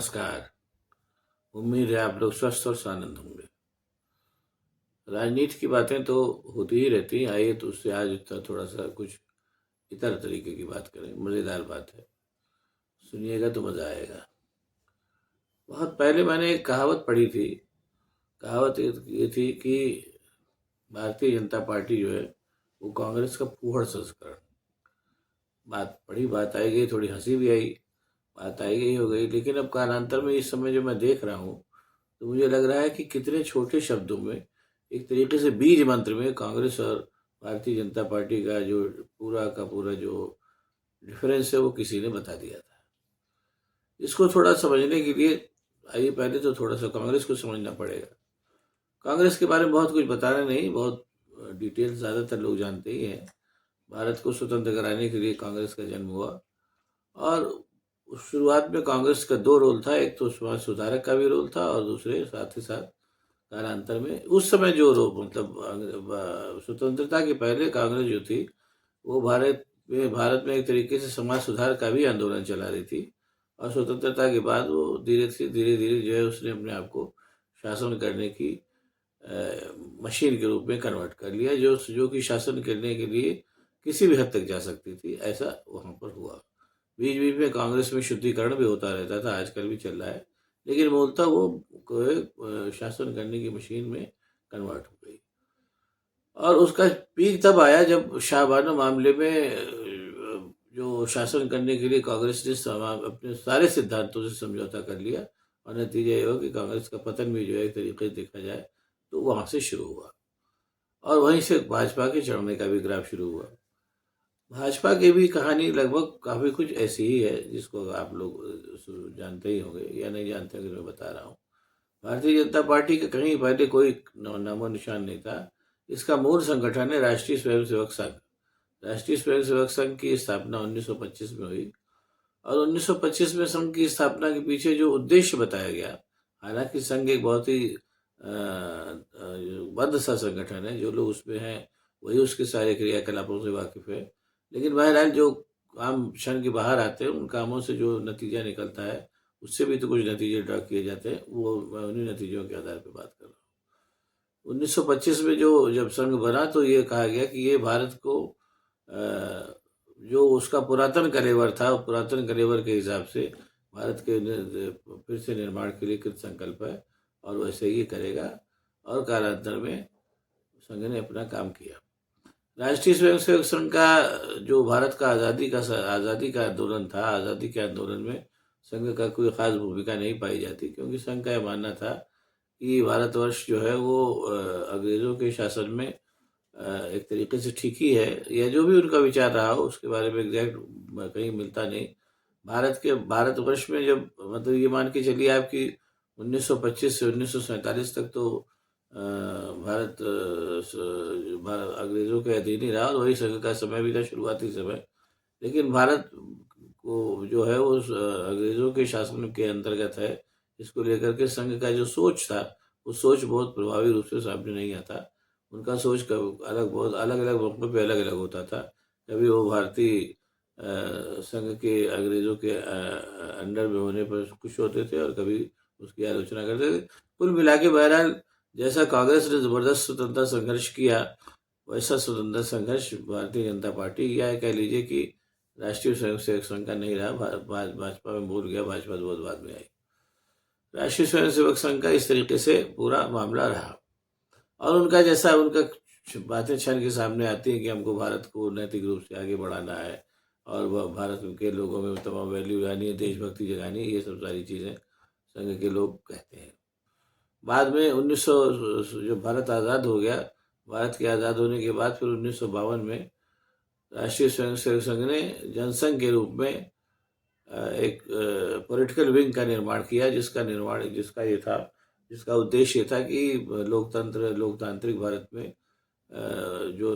नमस्कार। उम्मीद है आप लोग स्वस्थ और आनंद होंगे। राजनीति की बातें तो होती ही रहती हैं। आइए तो उससे आज थोड़ा सा कुछ इतर तरीके की बात करें। मज़ेदार बात है, सुनिएगा तो मज़ा आएगा। बहुत पहले मैंने एक कहावत पढ़ी थी। कहावत ये थी कि भारतीय जनता पार्टी जो है वो कांग्रेस का फूहड़ संस्करण। बात पढ़ी, बात आई गई, थोड़ी हंसी भी आई, बात आई गई हो गई। लेकिन अब कालांतर में इस समय जो मैं देख रहा हूँ तो मुझे लग रहा है कि कितने छोटे शब्दों में, एक तरीके से बीज मंत्र में, कांग्रेस और भारतीय जनता पार्टी का जो पूरा का पूरा जो डिफरेंस है वो किसी ने बता दिया था। इसको थोड़ा समझने के लिए आइए पहले तो थोड़ा सा कांग्रेस को समझना पड़ेगा। कांग्रेस के बारे में बहुत कुछ बताना नहीं, बहुत डिटेल ज़्यादातर लोग जानते ही हैं। भारत को स्वतंत्र कराने के लिए कांग्रेस का जन्म हुआ और शुरुआत में कांग्रेस का दो रोल था। एक तो समाज सुधारक का भी रोल था और दूसरे साथ ही साथ कालांतर में उस समय जो मतलब स्वतंत्रता के पहले कांग्रेस जो थी वो भारत में एक तरीके से समाज सुधार का भी आंदोलन चला रही थी। और स्वतंत्रता के बाद वो धीरे धीरे जो है उसने अपने आप को शासन करने की मशीन के रूप में कन्वर्ट कर लिया, जो कि शासन करने के लिए किसी भी हद तक जा सकती थी। ऐसा वहाँ पर हुआ। बीच बीच में कांग्रेस में शुद्धिकरण भी होता रहता था, आजकल भी चल रहा है। लेकिन मूलतः वो शासन करने की मशीन में कन्वर्ट हो गई। और उसका पीक तब आया जब शाहबानो मामले में जो शासन करने के लिए कांग्रेस ने अपने सारे सिद्धांतों से समझौता कर लिया। और नतीजा ये हुआ कि कांग्रेस का पतन भी जो है एक तरीके से देखा जाए तो वहां से शुरू हुआ। और वहीं से भाजपा के चढ़ने का भी ग्राफ शुरू हुआ। भाजपा की भी कहानी लगभग काफी कुछ ऐसी ही है, जिसको आप लोग जानते ही होंगे या नहीं जानते होंगे, मैं बता रहा हूँ। भारतीय जनता पार्टी का कहीं पहले कोई नामो निशान नहीं था। इसका मूल संगठन है राष्ट्रीय स्वयंसेवक संघ। राष्ट्रीय स्वयंसेवक संघ की स्थापना 1925 में हुई। और 1925 में संघ की स्थापना के पीछे जो उद्देश्य बताया गया, हालांकि संघ एक बहुत ही बद्ध सा संगठन है, जो लोग उसमें हैं वही उसके सारे क्रियाकलापों से वाकिफ है। लेकिन बहरहाल जो काम क्षण के बाहर आते हैं, उन कामों से जो नतीजा निकलता है उससे भी तो कुछ नतीजे ड्रा किए जाते हैं। वो मैं उन्हीं नतीजों के आधार पर बात कर रहा हूँ। 1925 में जो जब संघ बना तो ये कहा गया कि ये भारत को जो उसका पुरातन कलेवर था, पुरातन कलेवर के हिसाब से भारत के फिर से निर्माण के लिए कृत संकल्प है और वैसे ही करेगा। और कालांतर में संघ ने अपना काम किया। राष्ट्रीय स्वयंसेवक संघ का जो भारत का आज़ादी का आंदोलन था, आज़ादी के आंदोलन में संघ का कोई खास भूमिका नहीं पाई जाती, क्योंकि संघ का यह मानना था कि भारतवर्ष जो है वो अंग्रेजों के शासन में एक तरीके से ठीक ही है, या जो भी उनका विचार रहा हो उसके बारे में एग्जैक्ट कहीं मिलता नहीं। भारतवर्ष में जब मतलब ये मान के चलिए आप कि 1925 से 1947 तक तो भारत अंग्रेजों के अधीन ही रहा और वही संघ का समय भी था, शुरुआती समय। लेकिन भारत को जो है वो अंग्रेजों के शासन के अंतर्गत है। इसको लेकर के संघ का जो सोच था वो सोच बहुत प्रभावी रूप से सामने नहीं आता। उनका सोच का बहुत अलग अलग मौकों पे अलग अलग होता था। कभी वो भारतीय संघ के अंग्रेजों के अंडर में होने पर खुश होते थे और कभी उसकी आलोचना करते थे। कुल मिला के बहरहाल जैसा कांग्रेस ने जबरदस्त स्वतंत्रता संघर्ष किया, वैसा स्वतंत्रता संघर्ष भारतीय जनता पार्टी या कह लीजिए कि राष्ट्रीय स्वयंसेवक संघ का नहीं रहा। भाजपा में भूल गया, भाजपा तो बहुत बाद में आई। राष्ट्रीय स्वयंसेवक संघ का इस तरीके से पूरा मामला रहा। और उनका जैसा उनका बातें क्षण के सामने आती हैं कि हमको भारत को नैतिक रूप से आगे बढ़ाना है और वह भारत के लोगों में तमाम वैल्यू लानी है, देशभक्ति जगानी है, ये सब सारी चीज़ें संघ के लोग कहते हैं। बाद में 1900 जब भारत आज़ाद हो गया, भारत के आज़ाद होने के बाद फिर 1952 में राष्ट्रीय स्वयंसेवक संघ ने जनसंघ के रूप में एक पॉलिटिकल विंग का निर्माण किया, जिसका उद्देश्य ये था कि लोकतांत्रिक भारत में जो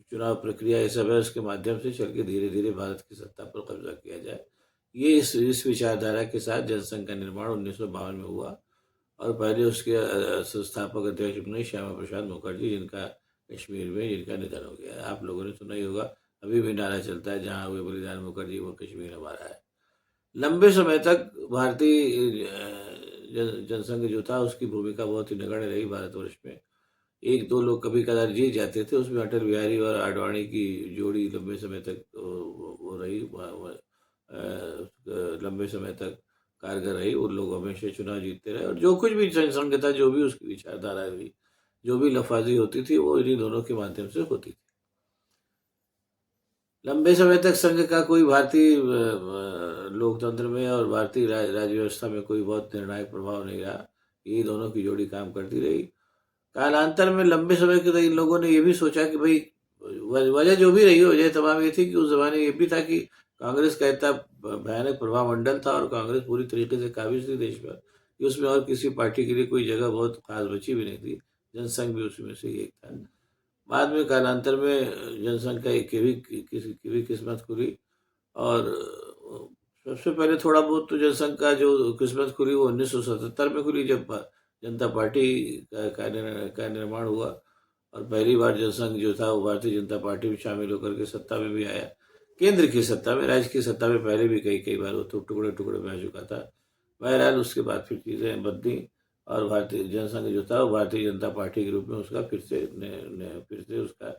चुनाव प्रक्रिया ये सब है उसके माध्यम से चल के धीरे धीरे भारत की सत्ता पर कब्जा किया जाए। ये इस विचारधारा के साथ जनसंघ का निर्माण 1952 में हुआ। और पहले उसके संस्थापक अध्यक्ष बने श्यामा प्रसाद मुखर्जी, जिनका कश्मीर में जिनका निधन हो गया। आप लोगों ने सुना ही होगा, अभी भी नारा चलता है, जहाँ हुए बलिदान मुखर्जी वो कश्मीर हमारा है। लंबे समय तक भारतीय जनसंघ जो था उसकी भूमिका बहुत ही नगण्य रही भारतवर्ष में। एक दो लोग कभी कदार जीत जाते थे, उसमें अटल बिहारी और आडवाणी की जोड़ी लंबे समय तक वो रही, लंबे समय तक कारगर रही। उन लोग हमेशा चुनाव जीतते रहे, और जो कुछ भी जनसंघ था, जो भी उसकी विचारधारा रही, जो भी लफाजी होती थी, वो इन्हीं दोनों के माध्यम से होती थी। लंबे समय तक संघ का कोई भारतीय लोकतंत्र में और भारतीय राज्य व्यवस्था में कोई बहुत निर्णायक प्रभाव नहीं रहा। ये दोनों की जोड़ी काम करती रही। कालांतर में लंबे समय के इन लोगों ने ये भी सोचा कि भाई, वजह जो भी रही हो, वजह तमाम ये थी कि उस जमाने ये भी था कि कांग्रेस का इतना भयानक प्रभाव मंडल था और कांग्रेस पूरी तरीके से काबिज थी देश पर, कि उसमें और किसी पार्टी के लिए कोई जगह बहुत खास बची भी नहीं थी। जनसंघ भी उसमें से एक था। बाद में कालांतर में जनसंघ का एक किसी की भी किस्मत खुली, और सबसे पहले थोड़ा बहुत तो जनसंघ का जो किस्मत खुली वो 1977 में खुली, जब जनता पार्टी का निर्माण हुआ, और पहली बार जनसंघ जो था वो भारतीय जनता पार्टी में शामिल होकर के सत्ता में भी आया। केंद्र की सत्ता में, राज्य की सत्ता में पहले भी कई कई बार वो तो टुकड़े टुकड़े में आ चुका था। बहरहाल उसके बाद फिर चीज़ें बदली, और भारतीय जनसंघ जो था वो भारतीय जनता पार्टी के रूप में उसका फिर से उसका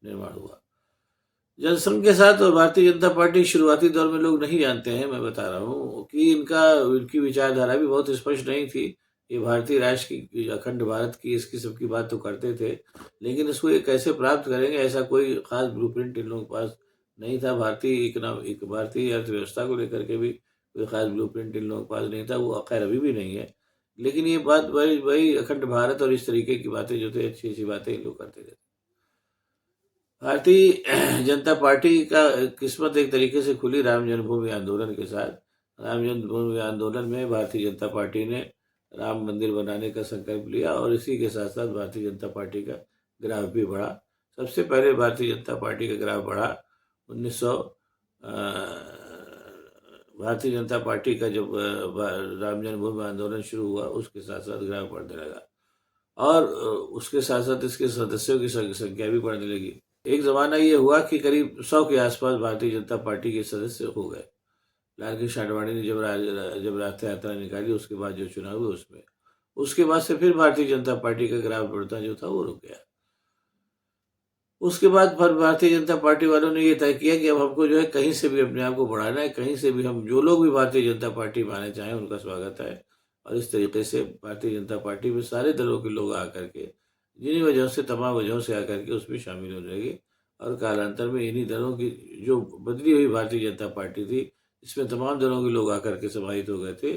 निर्माण हुआ। जनसंघ के साथ और भारतीय जनता पार्टी शुरुआती दौर में लोग नहीं जानते हैं, मैं बता रहा हूँ कि इनकी विचारधारा भी बहुत स्पष्ट नहीं थी। ये भारतीय राष्ट्र की, अखंड भारत की, इस किस्म की बात तो करते थे, लेकिन इसको ये कैसे प्राप्त करेंगे, ऐसा कोई खास ब्लूप्रिंट इन लोगों के पास नहीं था। भारतीय अर्थव्यवस्था को लेकर के भी कोई खास ब्लूप्रिंट इन लोगों के पास नहीं था, वो खैर अभी भी नहीं है। लेकिन ये बात वही वही अखंड भारत और इस तरीके की बातें जो थे, अच्छी अच्छी बातें इन लोग करते थे। भारतीय जनता पार्टी का किस्मत एक तरीके से खुली राम जन्मभूमि आंदोलन के साथ। राम जन्मभूमि आंदोलन में भारतीय जनता पार्टी ने राम मंदिर बनाने का संकल्प लिया, और इसी के साथ साथ भारतीय जनता पार्टी का ग्राफ भी बढ़ा। सबसे पहले भारतीय जनता पार्टी का ग्राफ बढ़ा 1900 भारतीय जनता पार्टी का जब राम जन्मभूमि आंदोलन शुरू हुआ, उसके साथ साथ ग्राफ बढ़ने लगा, और उसके साथ साथ इसके सदस्यों की संख्या भी बढ़ने लगी। एक ज़माना ये हुआ कि करीब 100 के आसपास भारतीय जनता पार्टी के सदस्य हो गए। लाल कृष्ण आडवाणी ने जब राष्ट्र यात्रा निकाली, उसके बाद जो चुनाव हुए उसमें, उसके बाद से फिर भारतीय जनता पार्टी का ग्राफ बढ़ता जो था वो रुक गया। उसके बाद फिर भारतीय जनता पार्टी वालों ने ये तय किया कि अब हमको जो है कहीं से भी अपने आप को बढ़ाना है, कहीं से भी हम जो लोग भी भारतीय जनता पार्टी में आना चाहें उनका स्वागत है। और इस तरीके से भारतीय जनता पार्टी में सारे दलों के लोग आकर के, जिन्हीं वजहों से, तमाम वजहों से आकर के उसमें शामिल होने लगे। और कालांतर में इन्हीं दलों की जो बदली हुई भारतीय जनता पार्टी थी, इसमें तमाम दलों के लोग आकर के समाहित हो गए थे।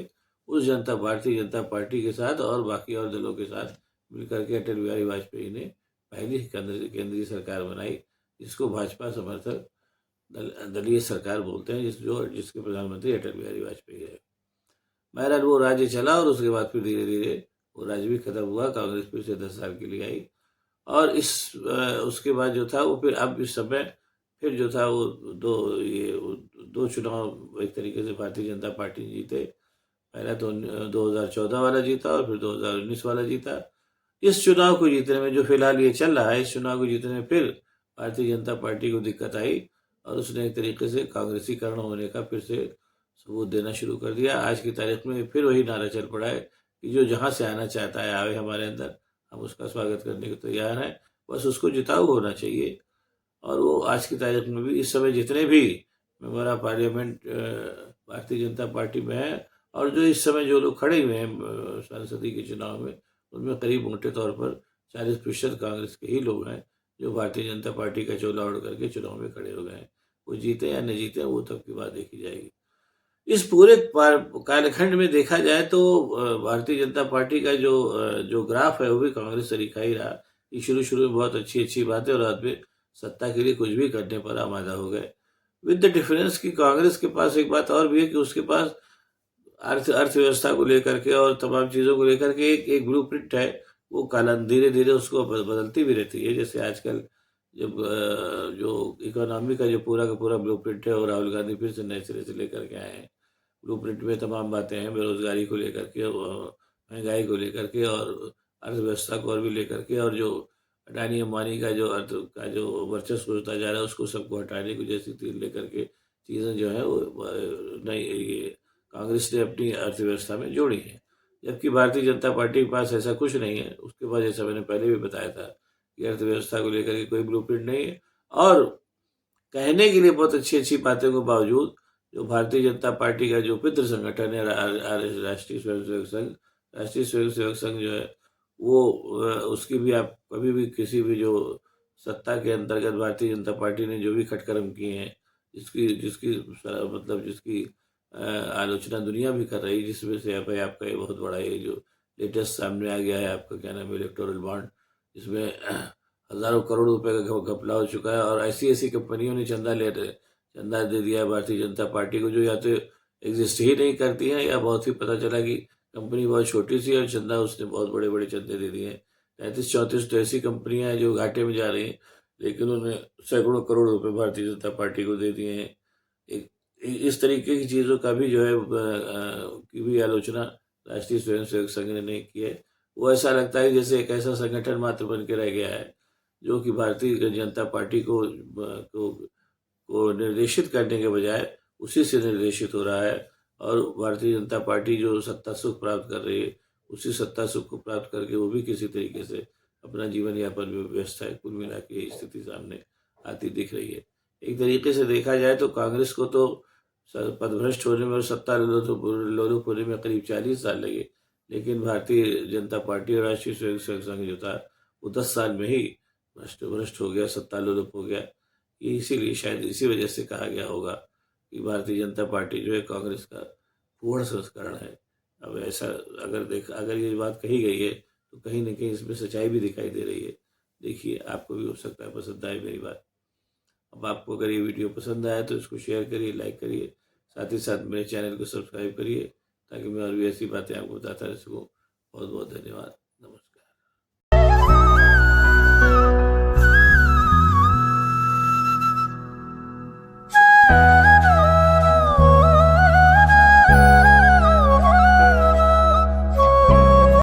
उस भारतीय जनता पार्टी के साथ और बाकी और दलों के साथ मिलकर के अटल बिहारी वाजपेयी ने पहली केंद्रीय सरकार बनाई, जिसको भाजपा समर्थक दलीय सरकार बोलते हैं, जिसके प्रधानमंत्री अटल बिहारी वाजपेयी है। बहरहाल वो राज्य चला, और उसके बाद फिर धीरे धीरे वो राज्य भी खत्म हुआ। कांग्रेस फिर से 10 साल के लिए आई, और उसके बाद जो था वो फिर अब इस समय फिर जो था वो दो चुनाव एक तरीके से भारतीय जनता पार्टी जीते। पहला तो 2014 वाला जीता, और फिर 2019 वाला जीता। इस चुनाव को जीतने में, जो फिलहाल ये चल रहा है, इस चुनाव को जीतने में फिर भारतीय जनता पार्टी को दिक्कत आई, और उसने एक तरीके से कांग्रेसीकरण होने का फिर से सबूत देना शुरू कर दिया। आज की तारीख में फिर वही नारा चल पड़ा है कि जो जहाँ से आना चाहता है आवे हमारे अंदर, हम उसका स्वागत करने को तैयार हैं, बस उसको जिताऊ होना चाहिए। और वो आज की तारीख में भी, इस समय जितने भी member of parliament Bharatiya Janata party में है, और जो इस समय जो लोग खड़े हुए हैं संसदीय के चुनाव में, उनमें करीब मोटे तौर पर 40% कांग्रेस के ही लोग हैं, जो भारतीय जनता पार्टी का चोला ओढ़ करके चुनाव में खड़े हो गए हैं। वो जीते या न जीते, वो तब की बात देखी जाएगी। इस पूरे कालखंड में देखा जाए तो भारतीय जनता पार्टी का जो ग्राफ है वो भी कांग्रेस तरीका ही रहा, कि शुरू शुरू में बहुत अच्छी अच्छी बातें, और बाद में सत्ता के लिए कुछ भी करने पर आमादा हो गए। विद द डिफरेंस कि कांग्रेस के पास एक बात और भी है कि उसके पास अर्थव्यवस्था को लेकर के और तमाम चीज़ों को लेकर के एक ब्लूप्रिंट है। वो कालांतर धीरे धीरे उसको बदलती भी रहती है। जैसे आजकल जब जो इकोनॉमी का जो पूरा का पूरा ब्लूप्रिंट है, और राहुल गांधी फिर से नए सिरे से लेकर के आए हैं। ब्लूप्रिंट में तमाम बातें हैं, बेरोजगारी को लेकर के, महंगाई को लेकर के, और अर्थव्यवस्था को और भी लेकर के, और जो अडानी अंबानी का जो अर्थ का जो वर्चस्व होता जा रहा है, उसको सबको हटाने को जैसी तीर लेकर के चीज़ें जो है वो नई ये कांग्रेस ने अपनी अर्थव्यवस्था में जोड़ी हैं, जबकि भारतीय जनता पार्टी के पास ऐसा कुछ नहीं है। उसके पास, जैसा मैंने पहले भी बताया था, कि अर्थव्यवस्था को लेकर के कोई ब्लूप्रिंट नहीं है। और कहने के लिए बहुत अच्छी-अच्छी बातों के बावजूद जो भारतीय जनता पार्टी का जो मित्र संगठन है राष्ट्रीय स्वयंसेवक संघ, राष्ट्रीय स्वयंसेवक संघ जो है वो उसकी भी आप कभी भी किसी भी जो सत्ता के अंतर्गत भारतीय जनता पार्टी ने जो भी घटकर्म किए हैं, जिसकी जिसकी मतलब जिसकी आलोचना दुनिया भी कर रही है, जिसमें से भाई आपका ये बहुत बड़ा ये जो लेटेस्ट सामने आ गया है, आपका क्या नाम है, इलेक्टोरल बॉन्ड, जिसमें हज़ारों करोड़ रुपए का घपला हो चुका है। और ऐसी-ऐसी कंपनियों ने चंदा दे दिया है भारतीय जनता पार्टी को, जो या तो एग्ज़िस्ट ही नहीं करती है, या बहुत ही पता चला कि कंपनी बहुत छोटी-सी है और चंदा उसने बहुत बड़े-बड़े चंदे दे दिए हैं। 33-34 तो ऐसी कंपनियाँ हैं जो घाटे में जा रही हैं, लेकिन उन्होंने सैकड़ों करोड़ रुपए भारतीय जनता पार्टी को दे दिए हैं। एक इस तरीके की चीज़ों का भी जो है की भी आलोचना राष्ट्रीय स्वयंसेवक संघ ने नहीं की है। वो ऐसा लगता है जैसे एक ऐसा संगठन मात्र बन के रह गया है, जो कि भारतीय जनता पार्टी को निर्देशित करने के बजाय उसी से निर्देशित हो रहा है। और भारतीय जनता पार्टी जो सत्ता सुख प्राप्त कर रही है, उसी सत्ता सुख को प्राप्त करके वो भी किसी तरीके से अपना जीवन यापन में व्यस्त है। कुल मिला के ये स्थिति सामने आती दिख रही है। एक तरीके से देखा जाए तो कांग्रेस को तो पदभ्रष्ट होने में और सत्ता लोलुप होने में करीब 40 साल लगे, लेकिन भारतीय जनता पार्टी और राष्ट्रीय स्वयंसेवक संघ जो था वो 10 साल में ही भ्रष्ट हो गया, सत्ता लोलुप हो गया। ये इसीलिए शायद इसी वजह से कहा गया होगा कि भारतीय जनता पार्टी जो है कांग्रेस का पूर्ण संस्करण है। अब ऐसा अगर ये बात कही गई है तो कहीं न कहीं इसमें सच्चाई भी दिखाई दे रही है। देखिए, आपको भी हो सकता है पसंद आए मेरी बात। अब आपको अगर ये वीडियो पसंद आया तो इसको शेयर करिए, लाइक करिए, साथ ही साथ मेरे चैनल को सब्सक्राइब करिए, ताकि मैं और भी ऐसी बातें आपको बताता रह सकूँ। बहुत बहुत धन्यवाद।